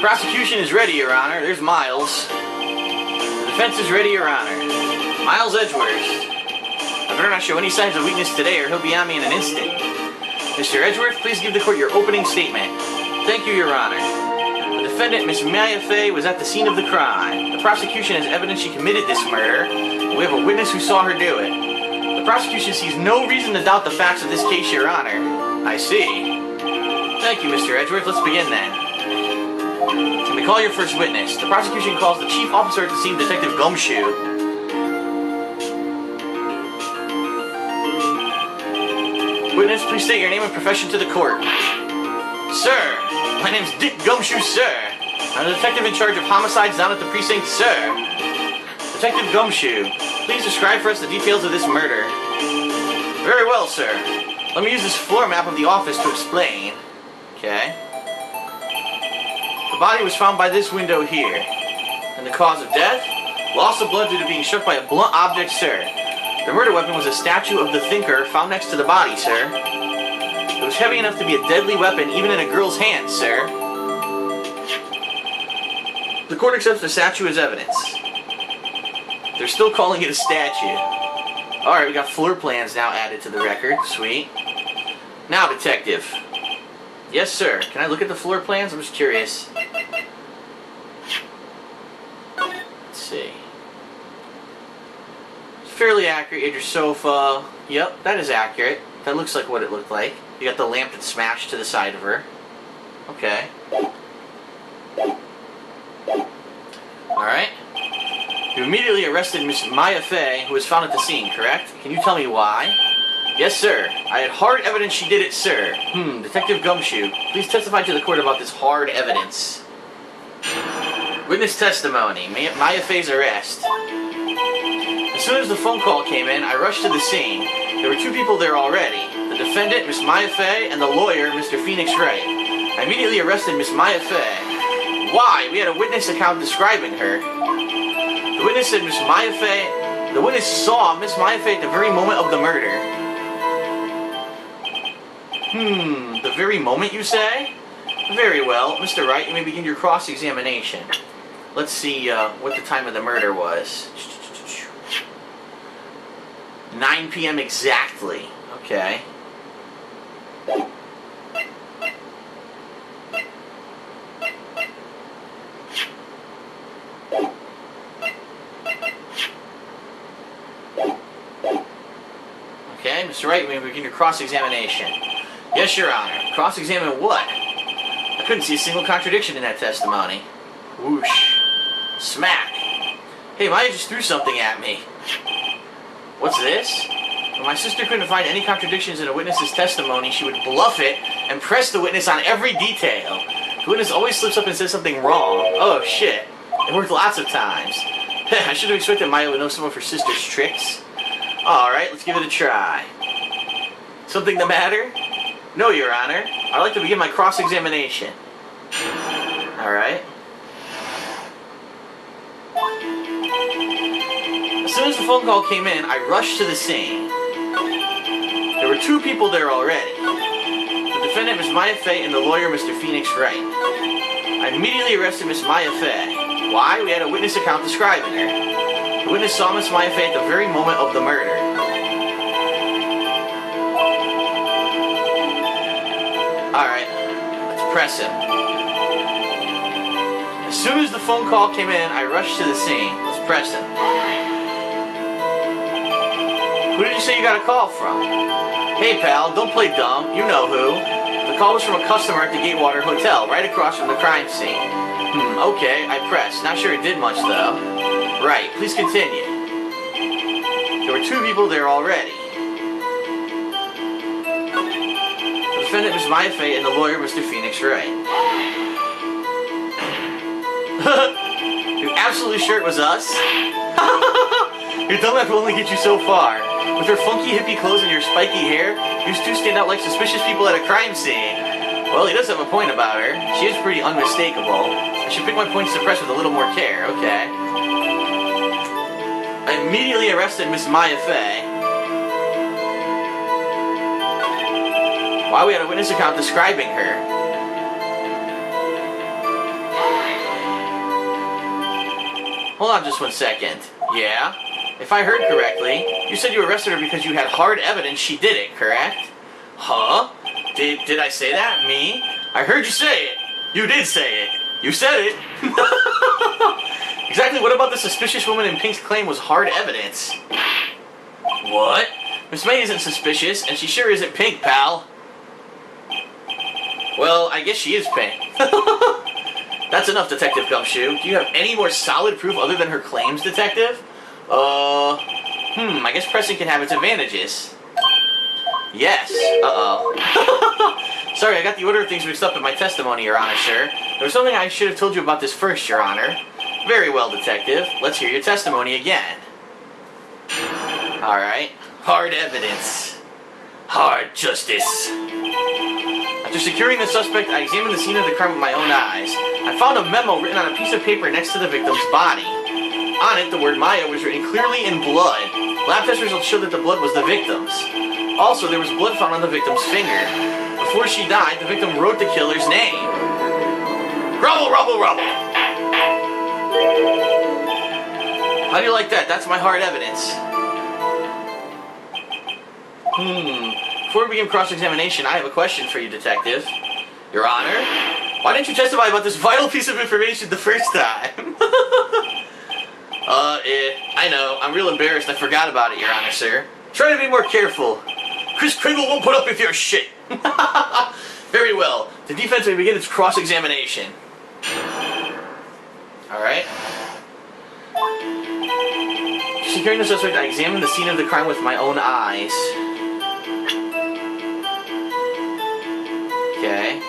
Prosecution is ready, Your Honor. There's Miles. The defense is ready, Your Honor. Miles Edgeworth. I better not show any signs of weakness today or he'll be on me in an instant. Mr. Edgeworth, please give the court your opening statement. Thank you, Your Honor. The defendant, Miss Maya Fey, was at the scene of the crime. The prosecution has evidence she committed this murder, and we have a witness who saw her do it. The prosecution sees no reason to doubt the facts of this case, Your Honor. I see. Thank you, Mr. Edgeworth. Let's begin then. Can we call your first witness? The prosecution calls the chief officer at the scene, Detective Gumshoe. Witness, please state your name and profession to the court. Sir, my name's Dick Gumshoe, sir. I'm the detective in charge of homicides down at the precinct, sir. Detective Gumshoe, please describe for us the details of this murder. Very well, sir. Let me use this floor map of the office to explain. Okay. The body was found by this window here. And the cause of death? Loss of blood due to being struck by a blunt object, sir. The murder weapon was a statue of the thinker found next to the body, sir. It was heavy enough to be a deadly weapon even in a girl's hands, sir. The court accepts the statue as evidence. They're still calling it a statue. Alright, we got floor plans now added to the record. Sweet. Now, detective. Yes, sir. Can I look at the floor plans? I'm just curious. Let's see. It's fairly accurate. You had your sofa. Yep, that is accurate. That looks like what it looked like. You got the lamp that smashed to the side of her. Okay. Alright. You immediately arrested Miss Maya Fey, who was found at the scene, correct? Can you tell me why? Yes, sir. I had hard evidence she did it, sir. Detective Gumshoe, please testify to the court about this hard evidence. Witness testimony. Maya Fey's arrest. As soon as the phone call came in, I rushed to the scene. There were two people there already. The defendant, Miss Maya Fey, and the lawyer, Mr. Phoenix Wright. I immediately arrested Miss Maya Fey. Why? We had a witness account describing her. The witness said Miss Maya Fey... The witness saw Miss Maya Fey at the very moment of the murder. The very moment, you say? Very well. Mr. Wright, you may begin your cross-examination. Let's see what the time of the murder was. 9 p.m. exactly. Okay. Okay, Mr. Wright, you may begin your cross-examination. Yes, Your Honor. Cross-examine what? I couldn't see a single contradiction in that testimony. Whoosh. Smack. Hey, Maya just threw something at me. What's this? When my sister couldn't find any contradictions in a witness's testimony, she would bluff it and press the witness on every detail. The witness always slips up and says something wrong. Oh, shit. It worked lots of times. I should have expected Maya would know some of her sister's tricks. Alright, let's give it a try. Something the matter? No, Your Honor. I'd like to begin my cross-examination. Alright. As soon as the phone call came in, I rushed to the scene. There were two people there already. The defendant, Miss Maya Fey, and the lawyer, Mr. Phoenix Wright. I immediately arrested Miss Maya Fey. Why? We had a witness account describing her. The witness saw Miss Maya Fey at the very moment of the murder. Alright, let's press him. As soon as the phone call came in, I rushed to the scene. Let's press him. Who did you say you got a call from? Hey pal, don't play dumb. You know who. The call was from a customer at the Gatewater Hotel, right across from the crime scene. Okay, I pressed. Not sure it did much though. Right, please continue. There were two people there already. The defendant, Miss Maya Fey, and the lawyer, Mr. Phoenix Wright. You're absolutely sure it was us? Your dumb act will only get you so far. With her funky hippie clothes and your spiky hair, you two stand out like suspicious people at a crime scene. Well, he does have a point about her. She is pretty unmistakable. I should pick my points to press with a little more care. Okay. I immediately arrested Miss Maya Fey. Why we had a witness account describing her. Hold on just 1 second. Yeah? If I heard correctly, you said you arrested her because you had hard evidence she did it, correct? Huh? Did I say that? Me? I heard you say it. You did say it. You said it. Exactly what about the suspicious woman in Pink's claim was hard evidence? What? Miss May isn't suspicious, and she sure isn't Pink, pal. Well, I guess she is Pink. That's enough, Detective Gumshoe. Do you have any more solid proof other than her claims, Detective? I guess pressing can have its advantages. Yes. Uh-oh. Sorry, I got the order of things mixed up in my testimony, Your Honor, sir. There was something I should have told you about this first, Your Honor. Very well, Detective. Let's hear your testimony again. Alright. Hard evidence. Hard justice. After securing the suspect, I examined the scene of the crime with my own eyes. I found a memo written on a piece of paper next to the victim's body. On it, the word Maya was written clearly in blood. Lab test results showed that the blood was the victim's. Also, there was blood found on the victim's finger. Before she died, the victim wrote the killer's name. Rubble, rubble, rubble! How do you like that? That's my hard evidence. Before we begin cross-examination, I have a question for you, Detective. Your Honor, why didn't you testify about this vital piece of information the first time? I know. I'm real embarrassed. I forgot about it, Your Honor, sir. Try to be more careful. Chris Kringle won't put up with your shit. Very well. The defense may begin its cross-examination. Alright. Securing the suspect, I examined the scene of the crime with my own eyes. Okay.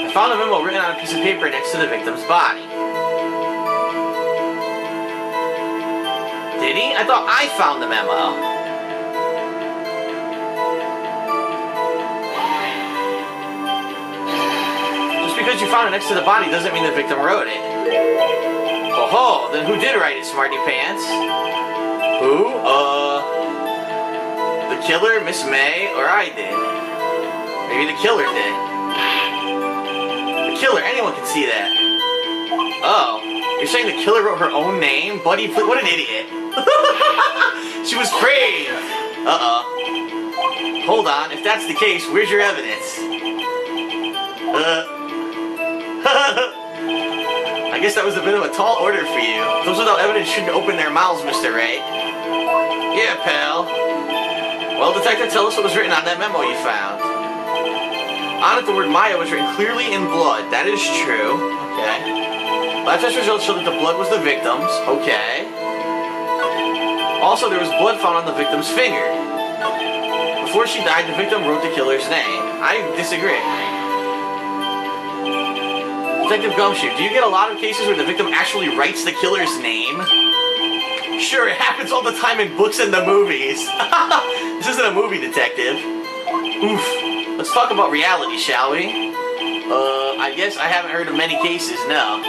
I found a memo written on a piece of paper next to the victim's body. Did he? I thought I found the memo. Just because you found it next to the body doesn't mean the victim wrote it. Oh, then who did write it, Smarty Pants? Who? The killer, Miss May, or I did? Maybe the killer did. The killer, anyone can see that. Oh, you're saying the killer wrote her own name? Buddy, what an idiot. She was framed. Uh-oh. Hold on, if that's the case, where's your evidence? I guess that was a bit of a tall order for you. Those without evidence shouldn't open their mouths, Mr. Wright. Yeah, pal. Well, Detective, tell us what was written on that memo you found. On it, the word Maya was written clearly in blood. That is true. Okay. Lab test results show that the blood was the victim's. Okay. Also, there was blood found on the victim's finger. Before she died, the victim wrote the killer's name. I disagree. Detective Gumshoe, do you get a lot of cases where the victim actually writes the killer's name? Sure, it happens all the time in books and the movies. This isn't a movie, Detective. Oof. Let's talk about reality, shall we? I guess I haven't heard of many cases, no.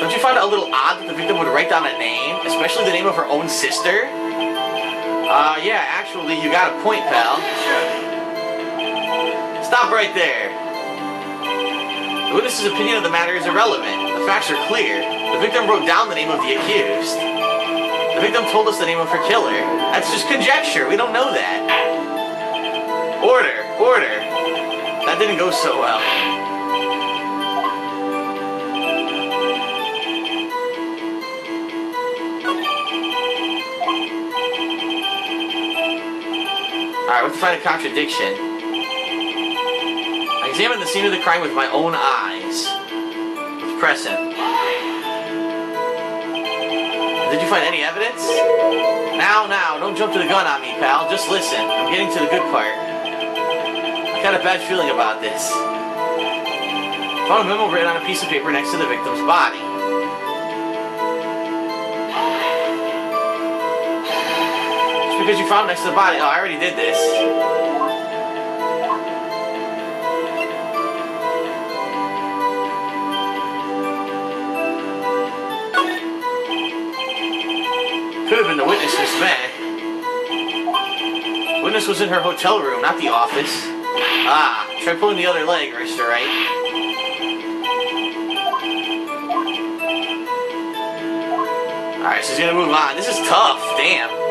Don't you find it a little odd that the victim would write down a name, especially the name of her own sister? Yeah, actually, you got a point, pal. Stop right there. The witness's opinion of the matter is irrelevant. The facts are clear. The victim wrote down the name of the accused. The victim told us the name of her killer. That's just conjecture. We don't know that. Order. Order. That didn't go so well. Alright, let's find a contradiction. I examined the scene of the crime with my own eyes. Let's press him. Did you find any evidence? Now, don't jump to the gun on me, pal. Just listen. I'm getting to the good part. I got a bad feeling about this. Found a memo written on a piece of paper next to the victim's body. Just because you found it next to the body. Oh, I already did this. Could have been the witness, Miss May. The witness was in her hotel room, not the office. Ah, try pulling the other leg, Mr. Wright. Alright, so he's gonna move on. This is tough, damn.